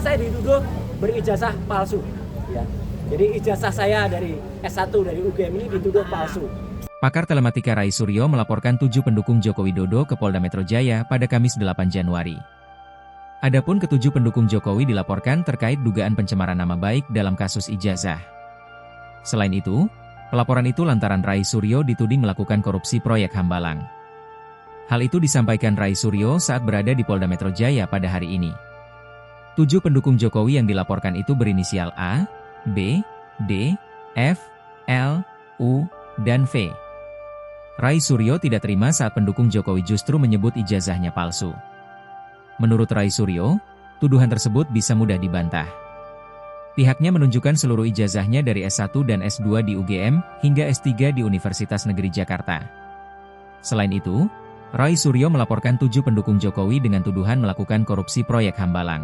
saya dituduh berijazah palsu. Ya. Jadi ijazah saya dari S1 dari UGM ini dituduh palsu. Pakar Telematika Rai Suryo melaporkan 7 pendukung Joko Widodo ke Polda Metro Jaya pada Kamis 8 Januari. Adapun ketujuh pendukung Jokowi dilaporkan terkait dugaan pencemaran nama baik dalam kasus ijazah. Selain itu, pelaporan itu lantaran Rai Suryo dituding melakukan korupsi proyek Hambalang. Hal itu disampaikan Rai Suryo saat berada di Polda Metro Jaya pada hari ini. 7 pendukung Jokowi yang dilaporkan itu berinisial A, B, D, F, L, U, dan V. Rai Suryo tidak terima saat pendukung Jokowi justru menyebut ijazahnya palsu. Menurut Rai Suryo, tuduhan tersebut bisa mudah dibantah. Pihaknya menunjukkan seluruh ijazahnya dari S1 dan S2 di UGM hingga S3 di Universitas Negeri Jakarta. Selain itu, Rai Suryo melaporkan 7 pendukung Jokowi dengan tuduhan melakukan korupsi proyek Hambalang.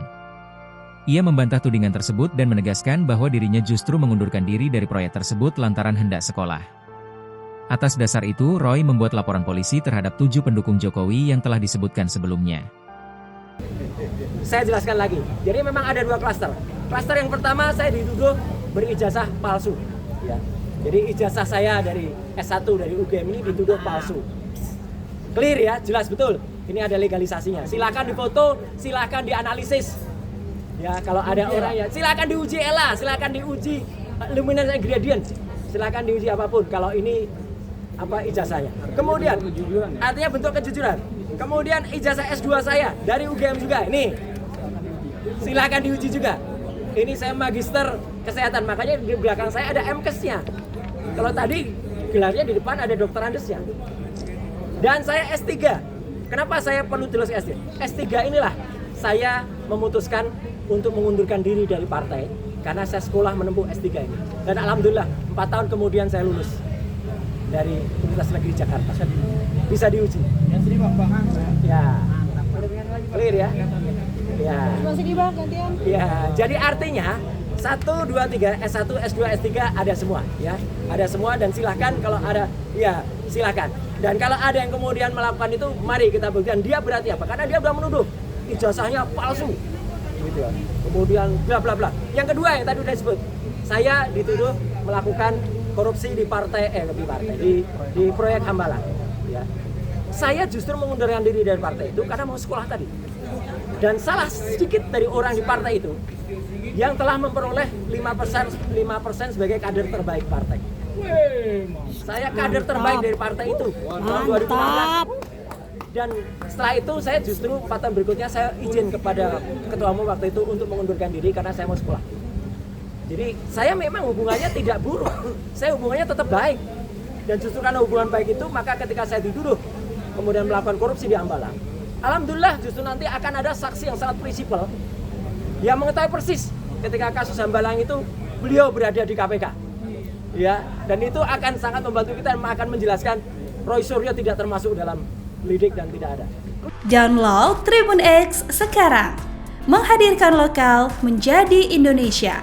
Ia membantah tudingan tersebut dan menegaskan bahwa dirinya justru mengundurkan diri dari proyek tersebut lantaran hendak sekolah. Atas dasar itu, Roy membuat laporan polisi terhadap 7 pendukung Jokowi yang telah disebutkan sebelumnya. Saya jelaskan lagi, jadi memang ada 2 klaster. Klaster yang pertama saya dituduh berijazah palsu. Ya. Jadi ijazah saya dari S1 dari UGM ini dituduh palsu. Clear ya, jelas betul. Ini ada legalisasinya. Silakan difoto, silakan dianalisis. Ya, kalau ada orang ya, silakan diuji ELA, silakan diuji luminance gradient. Silakan diuji apapun kalau ini apa ijazahnya. Kemudian artinya bentuk kejujuran. Kemudian ijazah S2 saya dari UGM juga. Ini. Silakan diuji juga. Ini saya magister kesehatan, makanya di belakang saya ada MKes-nya. Kalau tadi gelarnya di depan ada dokter Andesnya. Dan saya S3. Kenapa saya perlu tulis S3? S3 inilah saya memutuskan untuk mengundurkan diri dari partai karena saya sekolah menempuh S3 ini. Dan alhamdulillah 4 tahun kemudian saya lulus dari Universitas Negeri Jakarta. Bisa diuji. Ya. Clear ya? Ya. Ya, jadi artinya 1, 2, 3, S1, S2, S3 ada semua ya. Ada semua dan silahkan kalau ada ya silahkan. Dan kalau ada yang kemudian melakukan itu, mari kita buktikan dia berarti apa? Karena dia sudah menuduh ijazahnya palsu. Gitu ya. Kemudian bla bla bla. Yang kedua yang tadi sudah disebut, saya dituduh melakukan korupsi di di proyek Hambalang. Ya. Saya justru mengundurkan diri dari partai itu karena mau sekolah tadi. Dan salah sedikit dari orang di partai itu yang telah memperoleh 5% sebagai kader terbaik partai. Saya kader terbaik dari partai itu tahun 2016. Dan setelah itu saya justru 4 tahun berikutnya saya izin kepada ketua umum waktu itu untuk mengundurkan diri karena saya mau sekolah. Jadi saya memang hubungannya tidak buruk, saya hubungannya tetap baik. Dan justru karena hubungan baik itu, maka ketika saya dituduh kemudian melakukan korupsi di Hambalang, alhamdulillah justru nanti akan ada saksi yang sangat prinsipal yang mengetahui persis ketika kasus Hambalang itu beliau berada di KPK. Ya, dan itu akan sangat membantu kita dan akan menjelaskan Roy Suryo tidak termasuk dalam lidik dan tidak ada. Download Tribun X sekarang, menghadirkan lokal menjadi Indonesia.